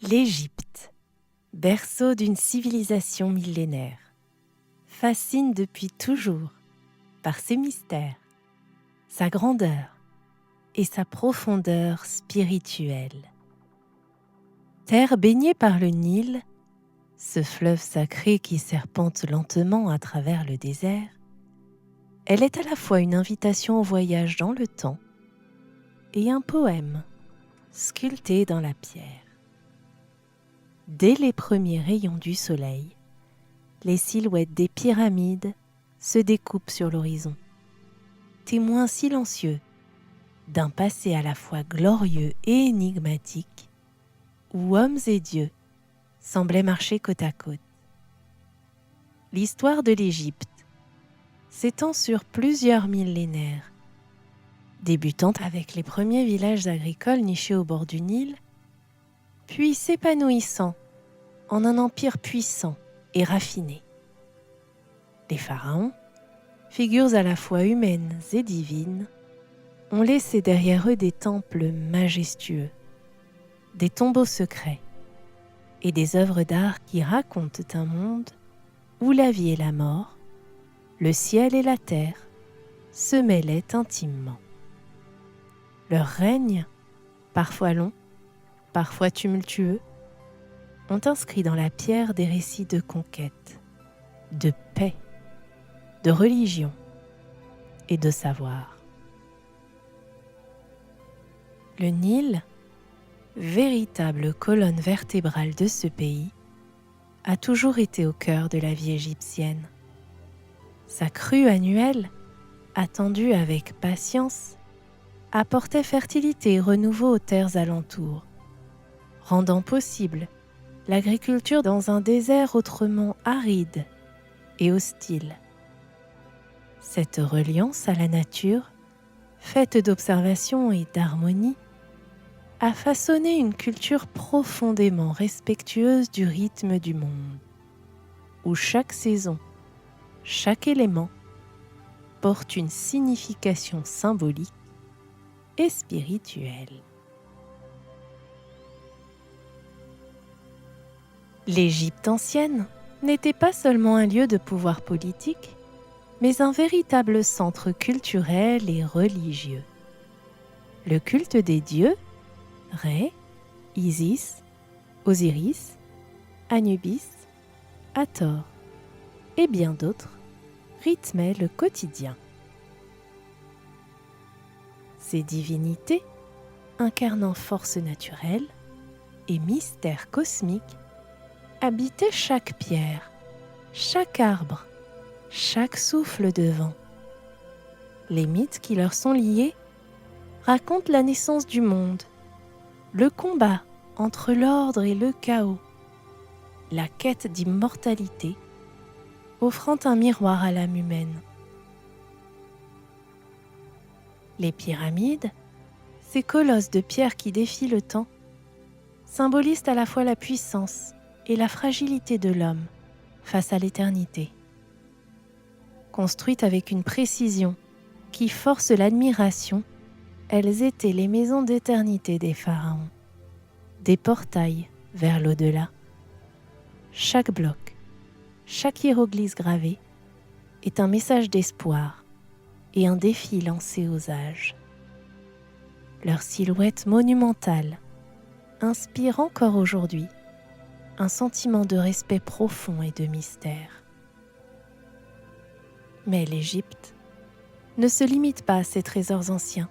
L'Égypte, berceau d'une civilisation millénaire, fascine depuis toujours par ses mystères, sa grandeur et sa profondeur spirituelle. Terre baignée par le Nil, ce fleuve sacré qui serpente lentement à travers le désert, elle est à la fois une invitation au voyage dans le temps et un poème sculpté dans la pierre. Dès les premiers rayons du soleil, les silhouettes des pyramides se découpent sur l'horizon, témoins silencieux d'un passé à la fois glorieux et énigmatique, où hommes et dieux semblaient marcher côte à côte. L'histoire de l'Égypte s'étend sur plusieurs millénaires, débutant avec les premiers villages agricoles nichés au bord du Nil, puis s'épanouissant en un empire puissant et raffiné. Les pharaons, figures à la fois humaines et divines, ont laissé derrière eux des temples majestueux, des tombeaux secrets et des œuvres d'art qui racontent un monde où la vie et la mort, le ciel et la terre se mêlaient intimement. Leur règne, parfois long, parfois tumultueux, ont inscrit dans la pierre des récits de conquête, de paix, de religion et de savoir. Le Nil, véritable colonne vertébrale de ce pays, a toujours été au cœur de la vie égyptienne. Sa crue annuelle, attendue avec patience, apportait fertilité et renouveau aux terres alentours, rendant possible l'agriculture dans un désert autrement aride et hostile. Cette reliance à la nature, faite d'observation et d'harmonie, a façonné une culture profondément respectueuse du rythme du monde, où chaque saison, chaque élément porte une signification symbolique et spirituelle. L'Égypte ancienne n'était pas seulement un lieu de pouvoir politique, mais un véritable centre culturel et religieux. Le culte des dieux, Ré, Isis, Osiris, Anubis, Hathor et bien d'autres rythmait le quotidien. Ces divinités, incarnant force naturelle et mystère cosmique, habitaient chaque pierre, chaque arbre, chaque souffle de vent. Les mythes qui leur sont liés racontent la naissance du monde, le combat entre l'ordre et le chaos, la quête d'immortalité, offrant un miroir à l'âme humaine. Les pyramides, ces colosses de pierre qui défient le temps, symbolisent à la fois la puissance et la fragilité de l'homme face à l'éternité. Construites avec une précision qui force l'admiration, elles étaient les maisons d'éternité des pharaons, des portails vers l'au-delà. Chaque bloc, chaque hiéroglyphe gravé est un message d'espoir et un défi lancé aux âges. Leur silhouette monumentale inspire encore aujourd'hui un sentiment de respect profond et de mystère. Mais l'Égypte ne se limite pas à ses trésors anciens.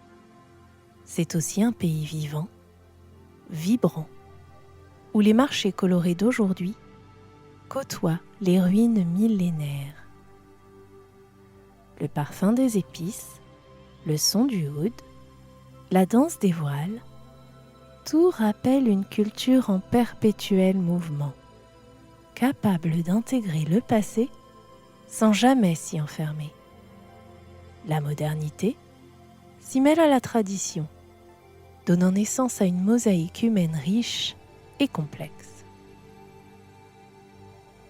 C'est aussi un pays vivant, vibrant, où les marchés colorés d'aujourd'hui côtoient les ruines millénaires. Le parfum des épices, le son du oud, la danse des voiles, tout rappelle une culture en perpétuel mouvement, capable d'intégrer le passé sans jamais s'y enfermer. La modernité s'y mêle à la tradition, donnant naissance à une mosaïque humaine riche et complexe.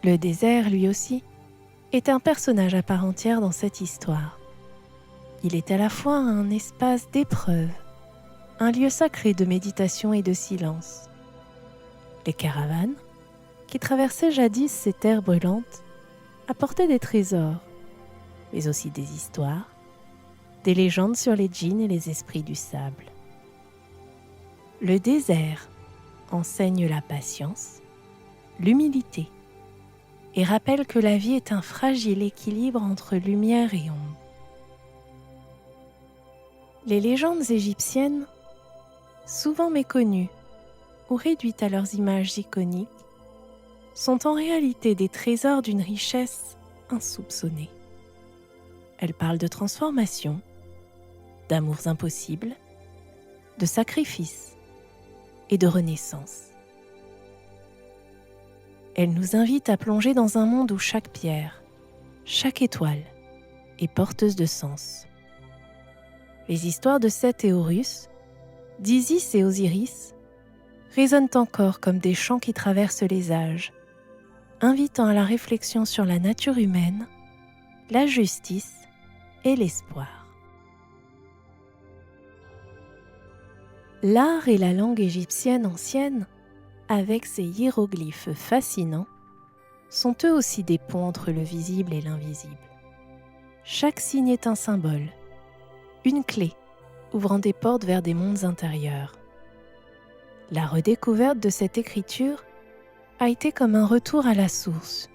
Le désert, lui aussi, est un personnage à part entière dans cette histoire. Il est à la fois un espace d'épreuve, un lieu sacré de méditation et de silence. Les caravanes, qui traversaient jadis ces terres brûlantes, apportaient des trésors, mais aussi des histoires, des légendes sur les djinns et les esprits du sable. Le désert enseigne la patience, l'humilité, et rappelle que la vie est un fragile équilibre entre lumière et ombre. Les légendes égyptiennes, souvent méconnues ou réduites à leurs images iconiques, sont en réalité des trésors d'une richesse insoupçonnée. Elles parlent de transformation, d'amours impossibles, de sacrifices et de renaissance. Elles nous invitent à plonger dans un monde où chaque pierre, chaque étoile est porteuse de sens. Les histoires de Seth et Horus, d'Isis et Osiris, résonnent encore comme des chants qui traversent les âges, invitant à la réflexion sur la nature humaine, la justice et l'espoir. L'art et la langue égyptienne ancienne, avec ses hiéroglyphes fascinants, sont eux aussi des ponts entre le visible et l'invisible. Chaque signe est un symbole, une clé ouvrant des portes vers des mondes intérieurs. La redécouverte de cette écriture a été comme un retour à la source,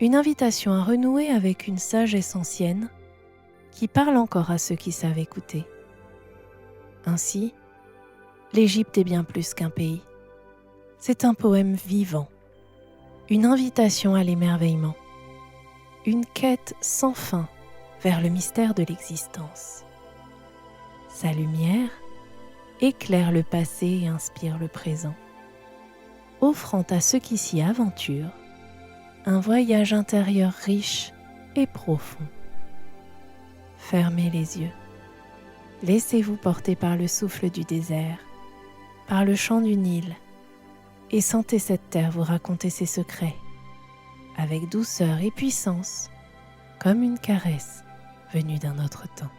une invitation à renouer avec une sagesse ancienne qui parle encore à ceux qui savent écouter. Ainsi, l'Égypte est bien plus qu'un pays. C'est un poème vivant, une invitation à l'émerveillement, une quête sans fin vers le mystère de l'existence. Sa lumière éclaire le passé et inspire le présent, offrant à ceux qui s'y aventurent un voyage intérieur riche et profond. Fermez les yeux, laissez-vous porter par le souffle du désert, par le chant du Nil, et sentez cette terre vous raconter ses secrets, avec douceur et puissance, comme une caresse venue d'un autre temps.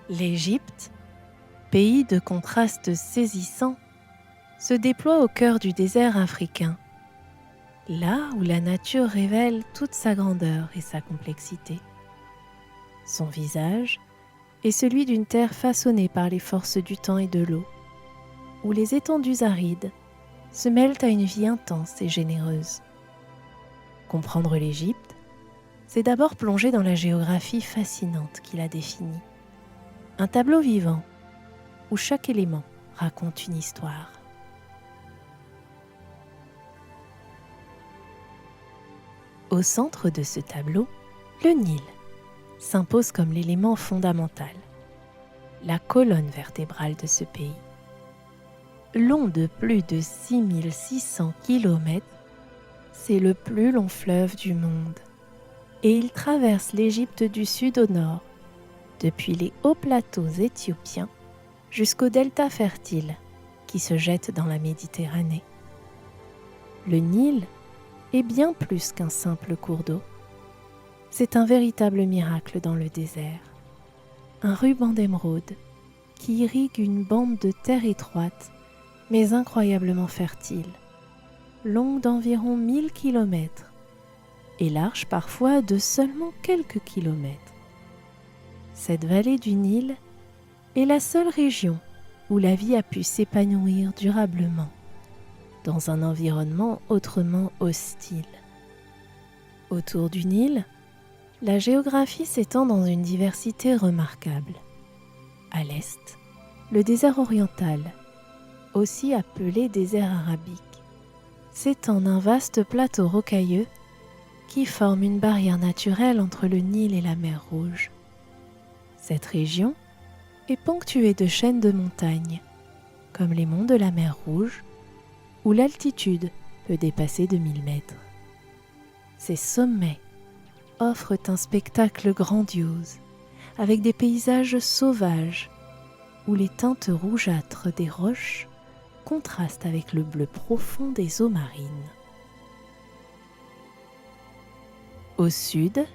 L'Égypte, pays de contrastes saisissants, se déploie au cœur du désert africain, là où la nature révèle toute sa grandeur et sa complexité. Son visage est celui d'une terre façonnée par les forces du temps et de l'eau, où les étendues arides se mêlent à une vie intense et généreuse. Comprendre l'Égypte, c'est d'abord plonger dans la géographie fascinante qui la définit. Un tableau vivant, où chaque élément raconte une histoire. Au centre de ce tableau, le Nil s'impose comme l'élément fondamental, la colonne vertébrale de ce pays. Long de plus de 6600 km, c'est le plus long fleuve du monde et il traverse l'Égypte du sud au nord, depuis les hauts plateaux éthiopiens jusqu'au delta fertile qui se jette dans la Méditerranée. Le Nil est bien plus qu'un simple cours d'eau. C'est un véritable miracle dans le désert, un ruban d'émeraude qui irrigue une bande de terre étroite mais incroyablement fertile, longue d'environ 1000 km et large parfois de seulement quelques kilomètres. Cette vallée du Nil est la seule région où la vie a pu s'épanouir durablement, dans un environnement autrement hostile. Autour du Nil, la géographie s'étend dans une diversité remarquable. À l'est, le désert oriental, aussi appelé désert arabique, s'étend d'un vaste plateau rocailleux qui forme une barrière naturelle entre le Nil et la mer Rouge. Cette région est ponctuée de chaînes de montagnes, comme les monts de la mer Rouge, où l'altitude peut dépasser 2000 mètres. Ces sommets offrent un spectacle grandiose, avec des paysages sauvages, où les teintes rougeâtres des roches contrastent avec le bleu profond des eaux marines. Au sud,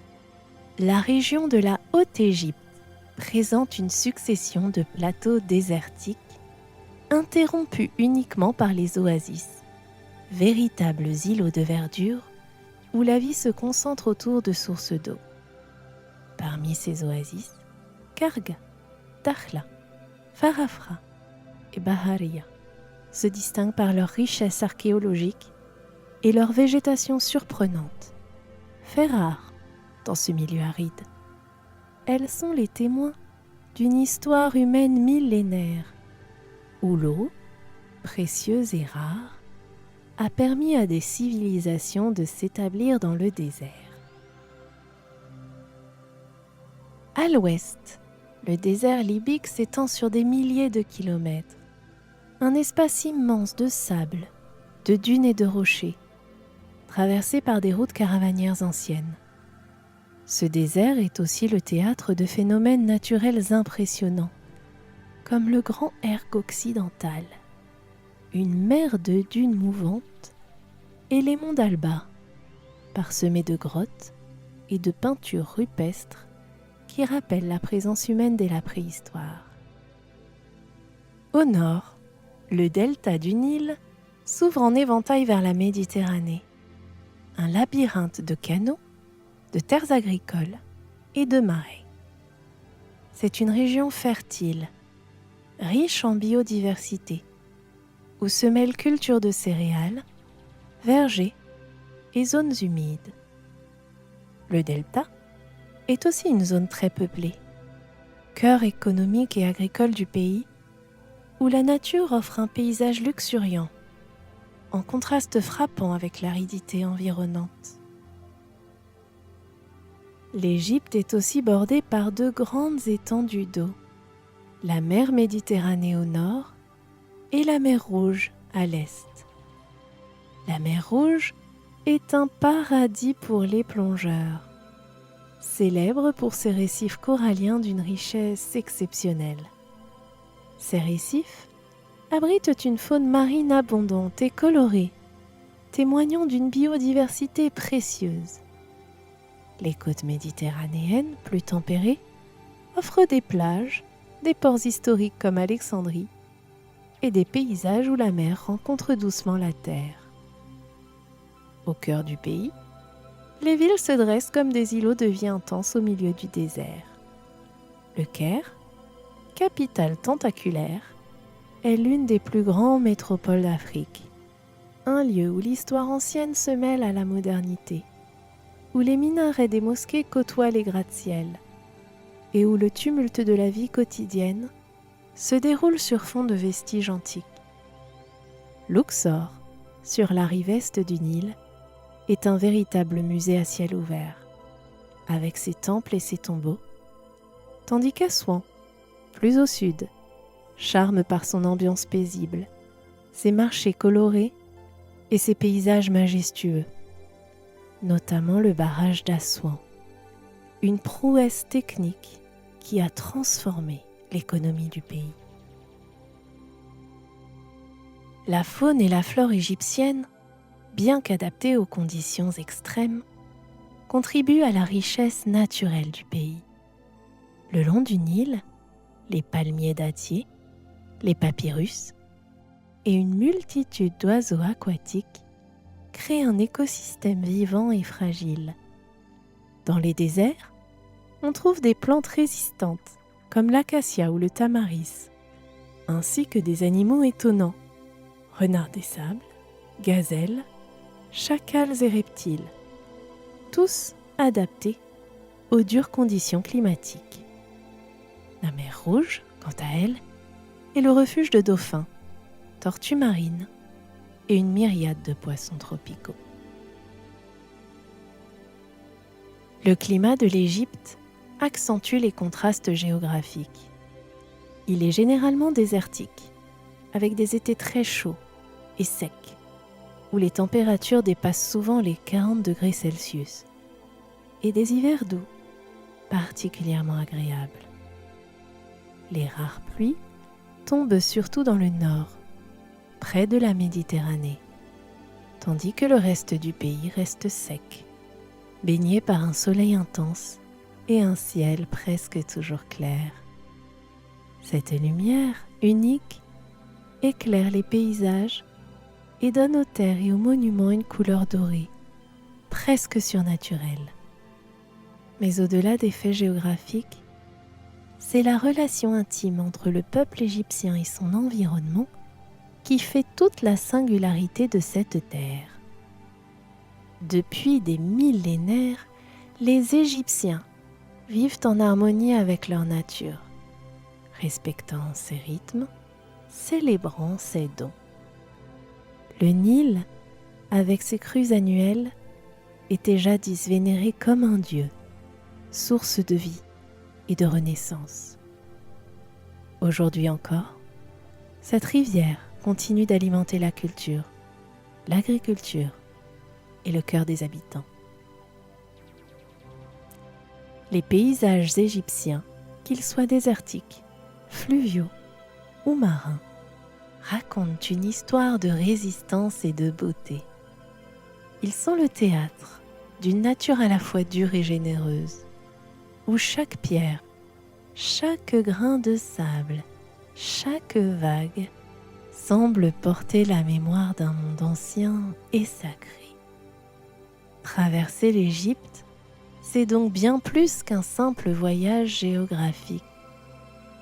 la région de la Haute-Égypte présente une succession de plateaux désertiques interrompus uniquement par les oasis, véritables îlots de verdure où la vie se concentre autour de sources d'eau. Parmi ces oasis, Karga, Dakhla, Farafra et Baharia se distinguent par leur richesse archéologique et leur végétation surprenante. Fait rare dans ce milieu aride, elles sont les témoins d'une histoire humaine millénaire où l'eau, précieuse et rare, a permis à des civilisations de s'établir dans le désert. À l'ouest, le désert libyque s'étend sur des milliers de kilomètres, un espace immense de sable, de dunes et de rochers, traversé par des routes caravanières anciennes. Ce désert est aussi le théâtre de phénomènes naturels impressionnants, comme le Grand Erg occidental, une mer de dunes mouvantes, et les monts d'Alba, parsemés de grottes et de peintures rupestres qui rappellent la présence humaine dès la préhistoire. Au nord, le delta du Nil s'ouvre en éventail vers la Méditerranée, un labyrinthe de canaux, de terres agricoles et de marais. C'est une région fertile, riche en biodiversité, où se mêlent cultures de céréales, vergers et zones humides. Le delta est aussi une zone très peuplée, cœur économique et agricole du pays, où la nature offre un paysage luxuriant, en contraste frappant avec l'aridité environnante. L'Égypte est aussi bordée par de grandes étendues d'eau, la mer Méditerranée au nord et la mer Rouge à l'est. La mer Rouge est un paradis pour les plongeurs, célèbre pour ses récifs coralliens d'une richesse exceptionnelle. Ces récifs abritent une faune marine abondante et colorée, témoignant d'une biodiversité précieuse. Les côtes méditerranéennes, plus tempérées, offrent des plages, des ports historiques comme Alexandrie et des paysages où la mer rencontre doucement la terre. Au cœur du pays, les villes se dressent comme des îlots de vie intense au milieu du désert. Le Caire, capitale tentaculaire, est l'une des plus grandes métropoles d'Afrique, un lieu où l'histoire ancienne se mêle à la modernité, où les minarets des mosquées côtoient les gratte-ciel et où le tumulte de la vie quotidienne se déroule sur fond de vestiges antiques. Luxor, sur la rive est du Nil, est un véritable musée à ciel ouvert, avec ses temples et ses tombeaux, tandis qu'Assouan, plus au sud, charme par son ambiance paisible, ses marchés colorés et ses paysages majestueux, notamment le barrage d'Assouan, une prouesse technique qui a transformé l'économie du pays. La faune et la flore égyptiennes, bien qu'adaptées aux conditions extrêmes, contribuent à la richesse naturelle du pays. Le long du Nil, les palmiers dattiers, les papyrus et une multitude d'oiseaux aquatiques créent un écosystème vivant et fragile. Dans les déserts, on trouve des plantes résistantes comme l'acacia ou le tamaris, ainsi que des animaux étonnants, renards des sables, gazelles, chacals et reptiles, tous adaptés aux dures conditions climatiques. La mer Rouge, quant à elle, est le refuge de dauphins, tortues marines et une myriade de poissons tropicaux. Le climat de l'Égypte accentue les contrastes géographiques. Il est généralement désertique, avec des étés très chauds et secs, où les températures dépassent souvent les 40 degrés Celsius, et des hivers doux, particulièrement agréables. Les rares pluies tombent surtout dans le nord, près de la Méditerranée, tandis que le reste du pays reste sec, baigné par un soleil intense et un ciel presque toujours clair. Cette lumière unique éclaire les paysages et donne aux terres et aux monuments une couleur dorée, presque surnaturelle. Mais au-delà des faits géographiques, c'est la relation intime entre le peuple égyptien et son environnement qui fait toute la singularité de cette terre. Depuis des millénaires, les Égyptiens vivent en harmonie avec leur nature, respectant ses rythmes, célébrant ses dons. Le Nil, avec ses crues annuelles, était jadis vénéré comme un dieu, source de vie et de renaissance. Aujourd'hui encore, cette rivière continue d'alimenter la culture, l'agriculture et le cœur des habitants. Les paysages égyptiens, qu'ils soient désertiques, fluviaux ou marins, racontent une histoire de résistance et de beauté. Ils sont le théâtre d'une nature à la fois dure et généreuse, où chaque pierre, chaque grain de sable, chaque vague semble porter la mémoire d'un monde ancien et sacré. Traverser l'Égypte, c'est donc bien plus qu'un simple voyage géographique.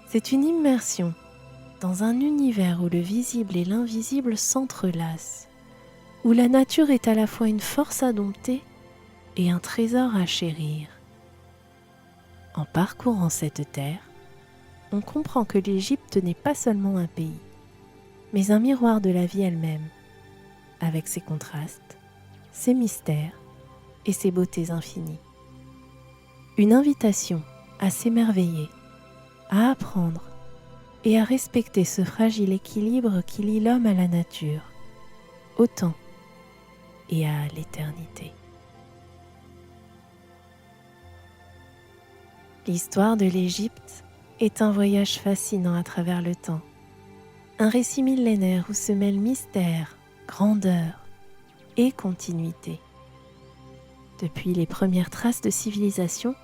C'est une immersion dans un univers où le visible et l'invisible s'entrelacent, où la nature est à la fois une force à dompter et un trésor à chérir. En parcourant cette terre, on comprend que l'Égypte n'est pas seulement un pays, mais un miroir de la vie elle-même, avec ses contrastes, ses mystères et ses beautés infinies. Une invitation à s'émerveiller, à apprendre et à respecter ce fragile équilibre qui lie l'homme à la nature, au temps et à l'éternité. L'histoire de l'Égypte est un voyage fascinant à travers le temps, un récit millénaire où se mêlent mystère, grandeur et continuité. Depuis les premières traces de civilisation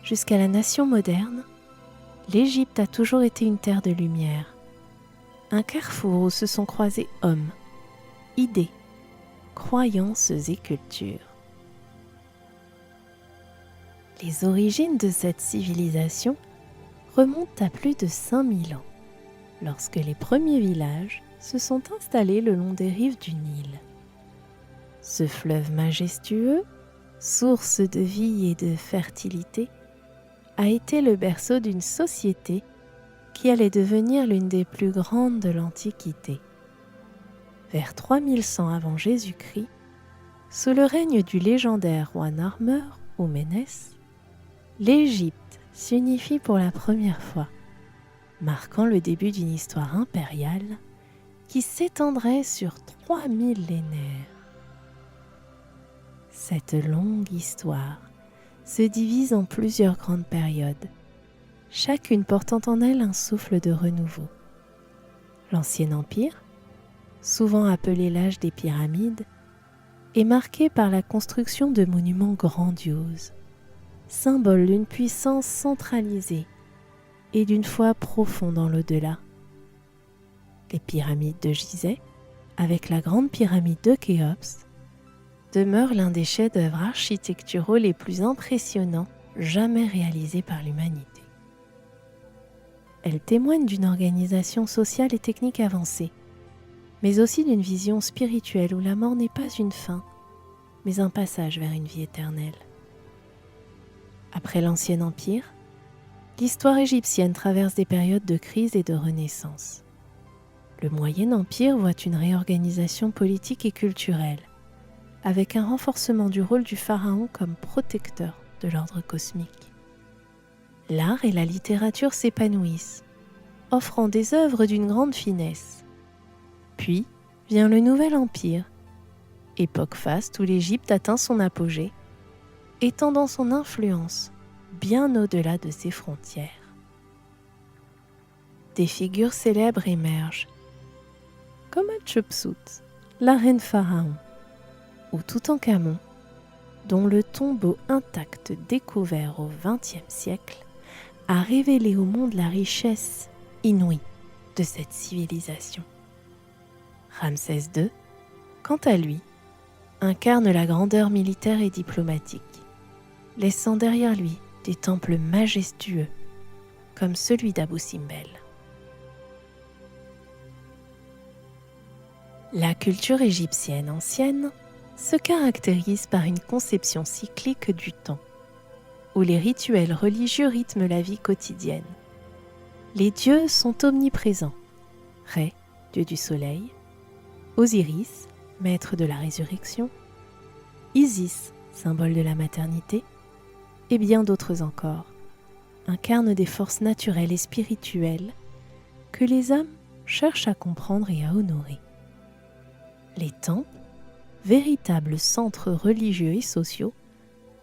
jusqu'à la nation moderne, l'Égypte a toujours été une terre de lumière, un carrefour où se sont croisés hommes, idées, croyances et cultures. Les origines de cette civilisation remontent à plus de 5000 ans, lorsque les premiers villages se sont installés le long des rives du Nil. Ce fleuve majestueux, source de vie et de fertilité, a été le berceau d'une société qui allait devenir l'une des plus grandes de l'Antiquité. Vers 3100 avant Jésus-Christ, sous le règne du légendaire roi Narmer ou Ménès, l'Égypte s'unifie pour la première fois, marquant le début d'une histoire impériale qui s'étendrait sur 3 millénaires. Cette longue histoire se divise en plusieurs grandes périodes, chacune portant en elle un souffle de renouveau. L'Ancien Empire, souvent appelé l'âge des pyramides, est marqué par la construction de monuments grandioses, symbole d'une puissance centralisée et d'une foi profonde dans l'au-delà. Les pyramides de Gizeh, avec la grande pyramide de Khéops, demeurent l'un des chefs-d'œuvre architecturaux les plus impressionnants jamais réalisés par l'humanité. Elles témoignent d'une organisation sociale et technique avancée, mais aussi d'une vision spirituelle où la mort n'est pas une fin, mais un passage vers une vie éternelle. Après l'Ancien Empire, l'histoire égyptienne traverse des périodes de crise et de renaissance. Le Moyen Empire voit une réorganisation politique et culturelle, avec un renforcement du rôle du pharaon comme protecteur de l'ordre cosmique. L'art et la littérature s'épanouissent, offrant des œuvres d'une grande finesse. Puis vient le Nouvel Empire, époque faste où l'Égypte atteint son apogée, étendant son influence bien au-delà de ses frontières. Des figures célèbres émergent, comme Hatshepsut, la reine pharaon, ou Toutankhamon, dont le tombeau intact découvert au XXe siècle a révélé au monde la richesse inouïe de cette civilisation. Ramsès II, quant à lui, incarne la grandeur militaire et diplomatique, laissant derrière lui des temples majestueux comme celui d'Abou Simbel. La culture égyptienne ancienne se caractérise par une conception cyclique du temps, où les rituels religieux rythment la vie quotidienne. Les dieux sont omniprésents. Ré, dieu du soleil, Osiris, maître de la résurrection, Isis, symbole de la maternité, et bien d'autres encore, incarnent des forces naturelles et spirituelles que les hommes cherchent à comprendre et à honorer. Les temples, véritables centres religieux et sociaux,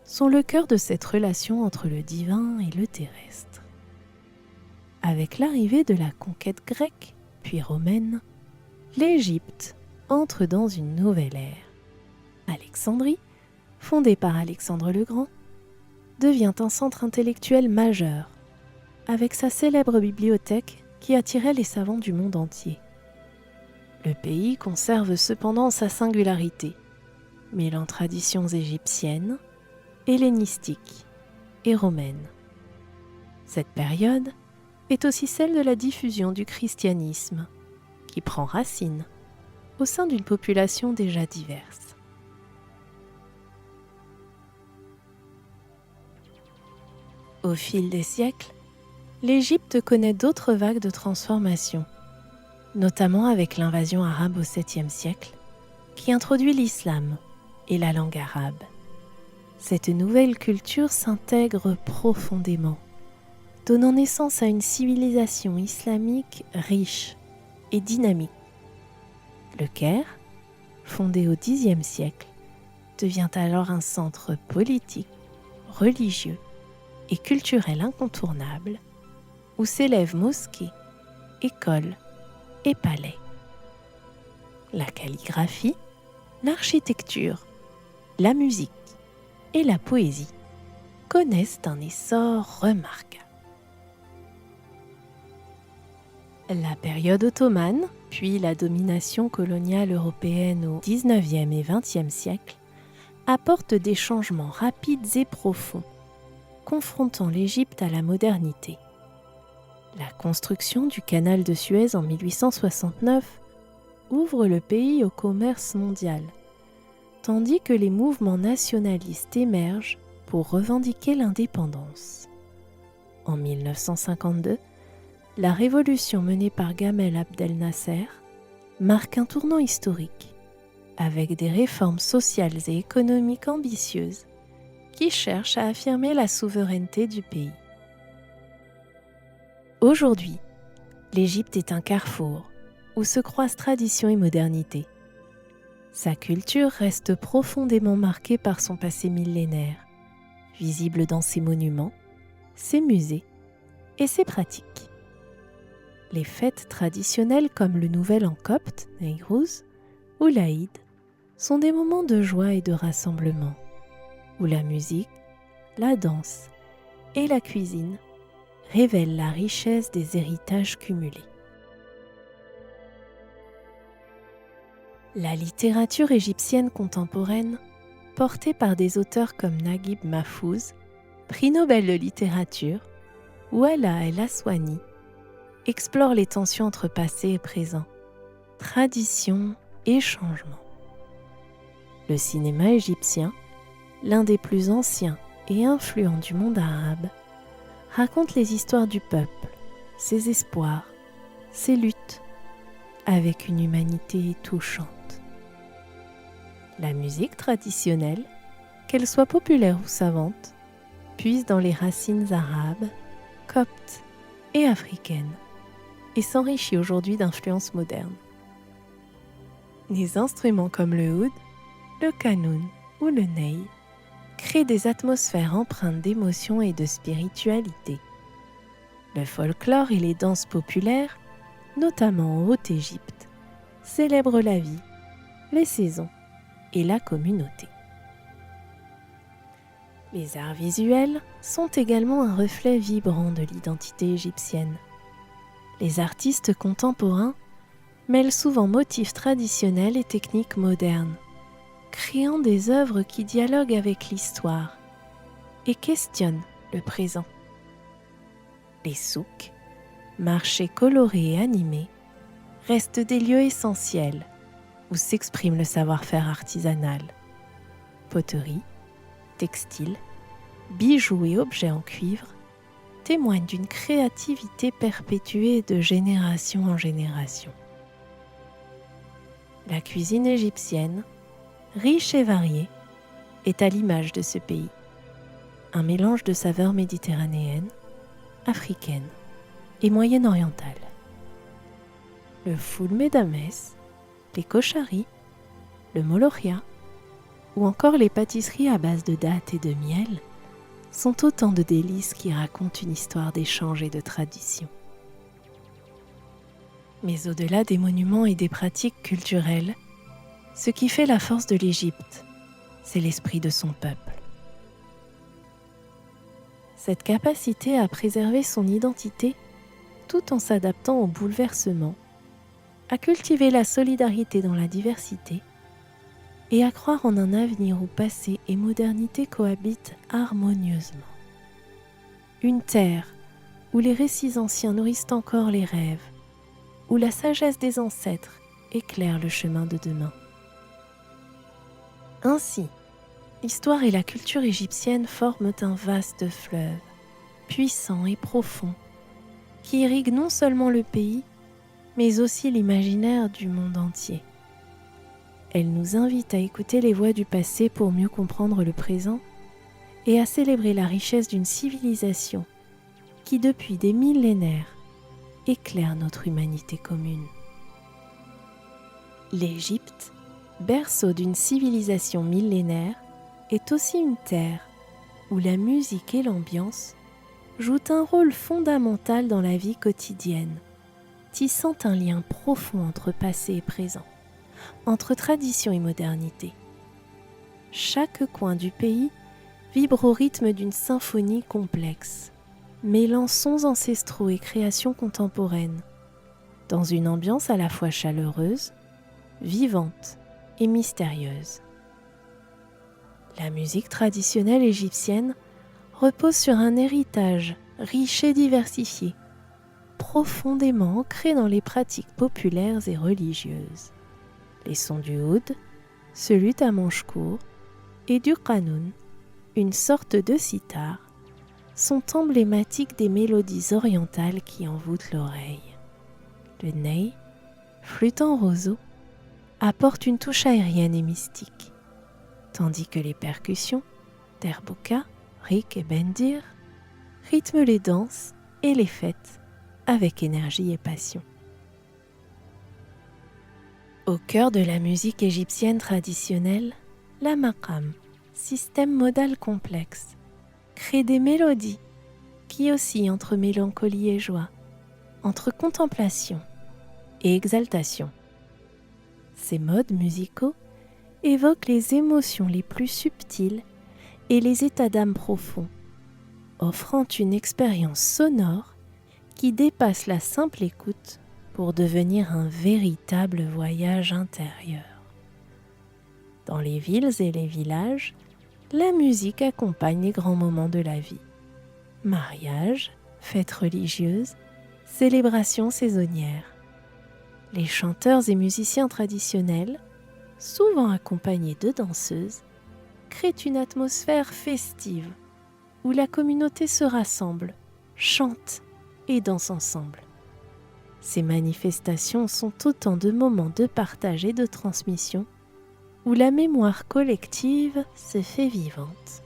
sont le cœur de cette relation entre le divin et le terrestre. Avec l'arrivée de la conquête grecque, puis romaine, l'Égypte entre dans une nouvelle ère. Alexandrie, fondée par Alexandre le Grand, devient un centre intellectuel majeur, avec sa célèbre bibliothèque qui attirait les savants du monde entier. Le pays conserve cependant sa singularité, mêlant traditions égyptiennes, hellénistiques et romaines. Cette période est aussi celle de la diffusion du christianisme, qui prend racine au sein d'une population déjà diverse. Au fil des siècles, l'Égypte connaît d'autres vagues de transformation, notamment avec l'invasion arabe au 7e siècle, qui introduit l'islam et la langue arabe. Cette nouvelle culture s'intègre profondément, donnant naissance à une civilisation islamique riche et dynamique. Le Caire, fondé au Xe siècle, devient alors un centre politique, religieux et culturel incontournable, où s'élèvent mosquées, écoles et palais. La calligraphie, l'architecture, la musique et la poésie connaissent un essor remarquable. La période ottomane, puis la domination coloniale européenne au XIXe et XXe siècle, apportent des changements rapides et profonds, confrontant l'Égypte à la modernité. La construction du canal de Suez en 1869 ouvre le pays au commerce mondial, tandis que les mouvements nationalistes émergent pour revendiquer l'indépendance. En 1952, la révolution menée par Gamal Abdel Nasser marque un tournant historique, avec des réformes sociales et économiques ambitieuses qui cherchent à affirmer la souveraineté du pays. Aujourd'hui, l'Égypte est un carrefour où se croisent tradition et modernité. Sa culture reste profondément marquée par son passé millénaire, visible dans ses monuments, ses musées et ses pratiques. Les fêtes traditionnelles comme le Nouvel An copte, Nayrouz, ou l'Aïd sont des moments de joie et de rassemblement, où la musique, la danse et la cuisine révèlent la richesse des héritages cumulés. La littérature égyptienne contemporaine, portée par des auteurs comme Naguib Mahfouz, prix Nobel de littérature, ou Ala El Aswani, explore les tensions entre passé et présent, tradition et changement. Le cinéma égyptien, l'un des plus anciens et influents du monde arabe, raconte les histoires du peuple, ses espoirs, ses luttes, avec une humanité touchante. La musique traditionnelle, qu'elle soit populaire ou savante, puise dans les racines arabes, coptes et africaines, et s'enrichit aujourd'hui d'influences modernes. Des instruments comme le oud, le qanun ou le ney créent des atmosphères empreintes d'émotion et de spiritualité. Le folklore et les danses populaires, notamment en Haute-Égypte, célèbrent la vie, les saisons et la communauté. Les arts visuels sont également un reflet vibrant de l'identité égyptienne. Les artistes contemporains mêlent souvent motifs traditionnels et techniques modernes, créant des œuvres qui dialoguent avec l'histoire et questionnent le présent. Les souks, marchés colorés et animés, restent des lieux essentiels où s'exprime le savoir-faire artisanal. Poterie, textiles, bijoux et objets en cuivre témoignent d'une créativité perpétuée de génération en génération. La cuisine égyptienne, riche et variée, est à l'image de ce pays. Un mélange de saveurs méditerranéennes, africaines et moyen-orientales. Le foul medames, les kocharis, le molokhia ou encore les pâtisseries à base de dattes et de miel sont autant de délices qui racontent une histoire d'échange et de tradition. Mais au-delà des monuments et des pratiques culturelles, ce qui fait la force de l'Égypte, c'est l'esprit de son peuple. Cette capacité à préserver son identité tout en s'adaptant aux bouleversements, à cultiver la solidarité dans la diversité et à croire en un avenir où passé et modernité cohabitent harmonieusement. Une terre où les récits anciens nourrissent encore les rêves, où la sagesse des ancêtres éclaire le chemin de demain. Ainsi, l'histoire et la culture égyptienne forment un vaste fleuve, puissant et profond, qui irrigue non seulement le pays, mais aussi l'imaginaire du monde entier. Elle nous invite à écouter les voix du passé pour mieux comprendre le présent et à célébrer la richesse d'une civilisation qui, depuis des millénaires, éclaire notre humanité commune. L'Égypte, berceau d'une civilisation millénaire, est aussi une terre où la musique et l'ambiance jouent un rôle fondamental dans la vie quotidienne, tissant un lien profond entre passé et présent, entre tradition et modernité. Chaque coin du pays vibre au rythme d'une symphonie complexe, mêlant sons ancestraux et créations contemporaines, dans une ambiance à la fois chaleureuse, vivante et mystérieuse. La musique traditionnelle égyptienne repose sur un héritage riche et diversifié, profondément ancré dans les pratiques populaires et religieuses. Les sons du oud, celui à manche court, et du qanoun, une sorte de sitar, sont emblématiques des mélodies orientales qui envoûtent l'oreille. Le ney, flûte en roseau, apporte une touche aérienne et mystique, tandis que les percussions, derbouka, rik et bendir, rythment les danses et les fêtes avec énergie et passion. Au cœur de la musique égyptienne traditionnelle, la maqam, système modal complexe, crée des mélodies qui oscillent entre mélancolie et joie, entre contemplation et exaltation. Ces modes musicaux évoquent les émotions les plus subtiles et les états d'âme profonds, offrant une expérience sonore qui dépasse la simple écoute pour devenir un véritable voyage intérieur. Dans les villes et les villages, la musique accompagne les grands moments de la vie. Mariages, fêtes religieuses, célébrations saisonnières. Les chanteurs et musiciens traditionnels, souvent accompagnés de danseuses, créent une atmosphère festive où la communauté se rassemble, chante et danse ensemble. Ces manifestations sont autant de moments de partage et de transmission où la mémoire collective se fait vivante.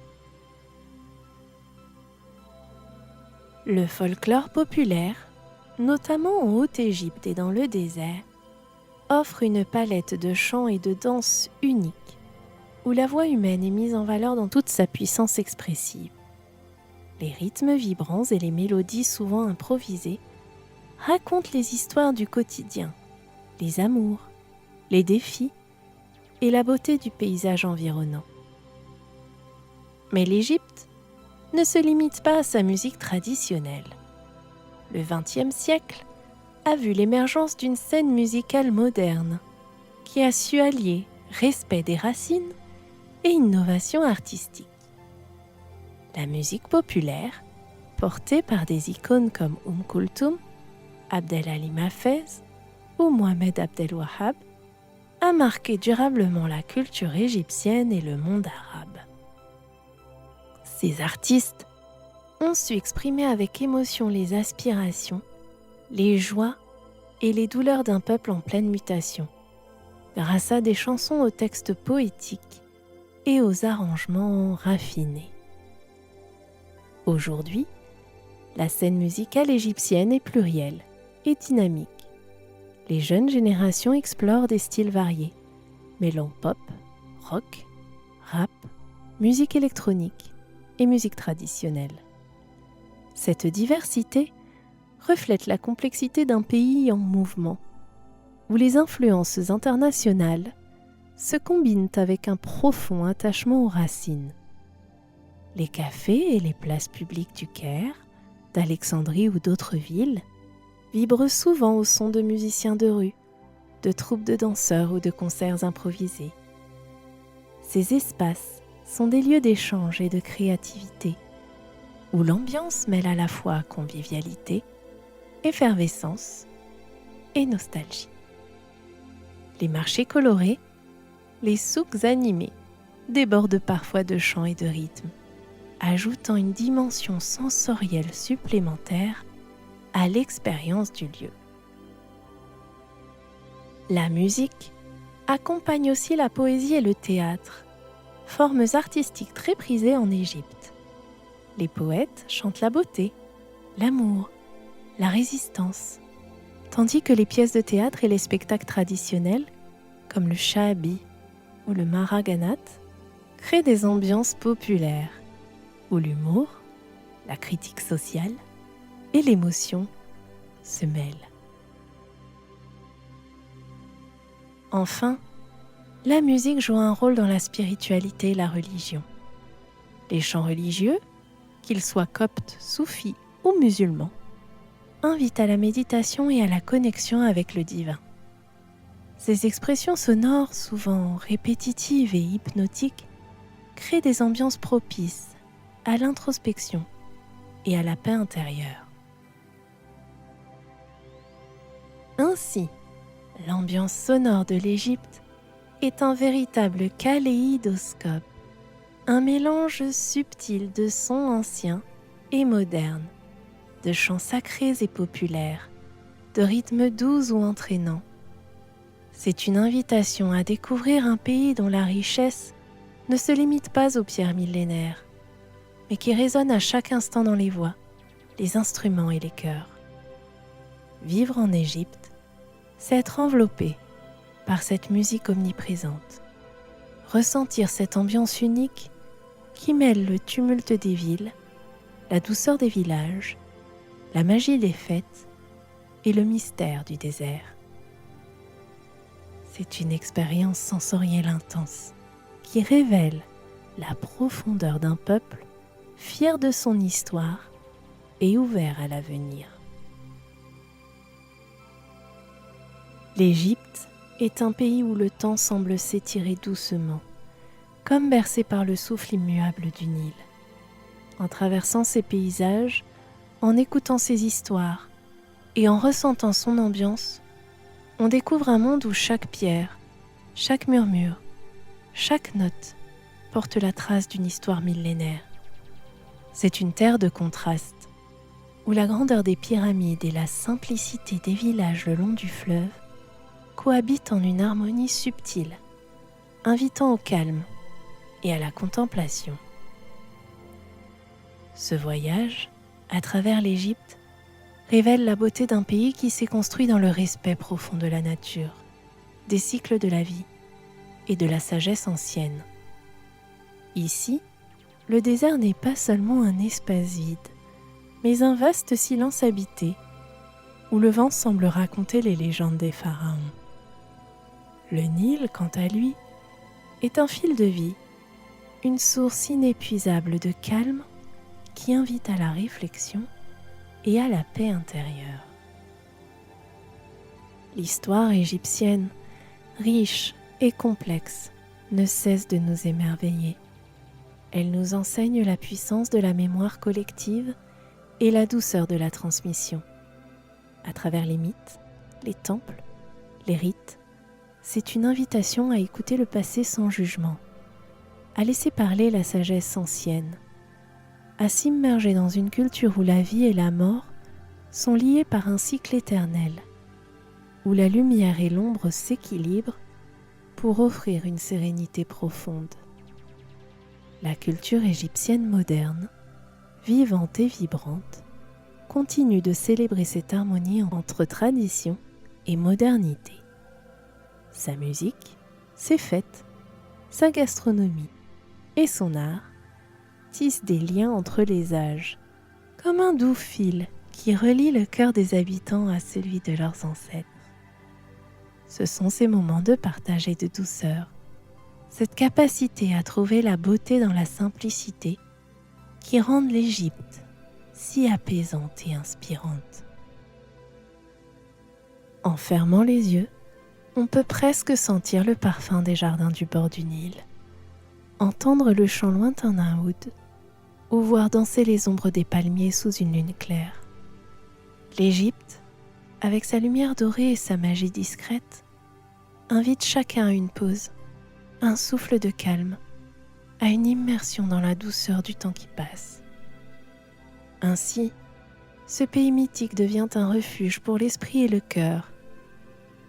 Le folklore populaire, notamment en Haute-Égypte et dans le désert, offre une palette de chants et de danses unique, où la voix humaine est mise en valeur dans toute sa puissance expressive. Les rythmes vibrants et les mélodies souvent improvisées racontent les histoires du quotidien, les amours, les défis et la beauté du paysage environnant. Mais l'Égypte ne se limite pas à sa musique traditionnelle. Le XXe siècle a vu l'émergence d'une scène musicale moderne qui a su allier respect des racines et innovation artistique. La musique populaire, portée par des icônes comme Kulthum, Abdelhalim Hafez ou Mohamed Abdel Wahab, a marqué durablement la culture égyptienne et le monde arabe. Ces artistes ont su exprimer avec émotion les aspirations, les joies et les douleurs d'un peuple en pleine mutation, grâce à des chansons aux textes poétiques et aux arrangements raffinés. Aujourd'hui, la scène musicale égyptienne est plurielle et dynamique. Les jeunes générations explorent des styles variés, mêlant pop, rock, rap, musique électronique et musique traditionnelle. Cette diversité reflète la complexité d'un pays en mouvement, où les influences internationales se combinent avec un profond attachement aux racines. Les cafés et les places publiques du Caire, d'Alexandrie ou d'autres villes vibrent souvent au son de musiciens de rue, de troupes de danseurs ou de concerts improvisés. Ces espaces sont des lieux d'échange et de créativité, où l'ambiance mêle à la fois convivialité, effervescence et nostalgie. Les marchés colorés, les souks animés, débordent parfois de chants et de rythmes, ajoutant une dimension sensorielle supplémentaire à l'expérience du lieu. La musique accompagne aussi la poésie et le théâtre, formes artistiques très prisées en Égypte. Les poètes chantent la beauté, l'amour, la résistance, tandis que les pièces de théâtre et les spectacles traditionnels, comme le sha'abi ou le maraganat, créent des ambiances populaires, où l'humour, la critique sociale et l'émotion se mêlent. Enfin, la musique joue un rôle dans la spiritualité et la religion. Les chants religieux, qu'ils soient coptes, soufis ou musulmans, invitent à la méditation et à la connexion avec le divin. Ces expressions sonores, souvent répétitives et hypnotiques, créent des ambiances propices à l'introspection et à la paix intérieure. Ainsi, l'ambiance sonore de l'Égypte est un véritable kaléidoscope, un mélange subtil de sons anciens et modernes, de chants sacrés et populaires, de rythmes doux ou entraînants. C'est une invitation à découvrir un pays dont la richesse ne se limite pas aux pierres millénaires, mais qui résonne à chaque instant dans les voix, les instruments et les chœurs. Vivre en Égypte, c'est être enveloppé par cette musique omniprésente, ressentir cette ambiance unique qui mêle le tumulte des villes, la douceur des villages, la magie des fêtes et le mystère du désert. C'est une expérience sensorielle intense qui révèle la profondeur d'un peuple fier de son histoire et ouvert à l'avenir. L'Égypte est un pays où le temps semble s'étirer doucement, comme bercé par le souffle immuable du Nil. En traversant ses paysages, en écoutant ses histoires et en ressentant son ambiance, on découvre un monde où chaque pierre, chaque murmure, chaque note porte la trace d'une histoire millénaire. C'est une terre de contrastes, où la grandeur des pyramides et la simplicité des villages le long du fleuve cohabitent en une harmonie subtile, invitant au calme et à la contemplation. Ce voyage, à travers l'Égypte, révèle la beauté d'un pays qui s'est construit dans le respect profond de la nature, des cycles de la vie et de la sagesse ancienne. Ici, le désert n'est pas seulement un espace vide, mais un vaste silence habité, où le vent semble raconter les légendes des pharaons. Le Nil, quant à lui, est un fil de vie une source inépuisable de calme qui invite à la réflexion et à la paix intérieure. L'histoire égyptienne, riche et complexe, ne cesse de nous émerveiller. Elle nous enseigne la puissance de la mémoire collective et la douceur de la transmission. À travers les mythes, les temples, les rites, c'est une invitation à écouter le passé sans jugement, à laisser parler la sagesse ancienne, à s'immerger dans une culture où la vie et la mort sont liées par un cycle éternel, où la lumière et l'ombre s'équilibrent pour offrir une sérénité profonde. La culture égyptienne moderne, vivante et vibrante, continue de célébrer cette harmonie entre tradition et modernité. Sa musique, ses fêtes, sa gastronomie et son art tissent des liens entre les âges, comme un doux fil qui relie le cœur des habitants à celui de leurs ancêtres. Ce sont ces moments de partage et de douceur, cette capacité à trouver la beauté dans la simplicité qui rendent l'Égypte si apaisante et inspirante. En fermant les yeux, on peut presque sentir le parfum des jardins du bord du Nil, entendre le chant lointain d'un oud ou voir danser les ombres des palmiers sous une lune claire. L'Égypte, avec sa lumière dorée et sa magie discrète, invite chacun à une pause, un souffle de calme, à une immersion dans la douceur du temps qui passe. Ainsi, ce pays mythique devient un refuge pour l'esprit et le cœur,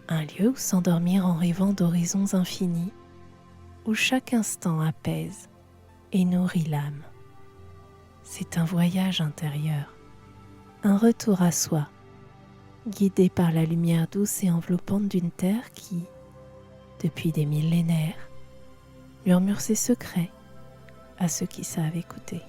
un lieu où s'endormir en rêvant d'horizons infinis, où chaque instant apaise et nourrit l'âme. C'est un voyage intérieur, un retour à soi, guidé par la lumière douce et enveloppante d'une terre qui, depuis des millénaires, murmure ses secrets à ceux qui savent écouter.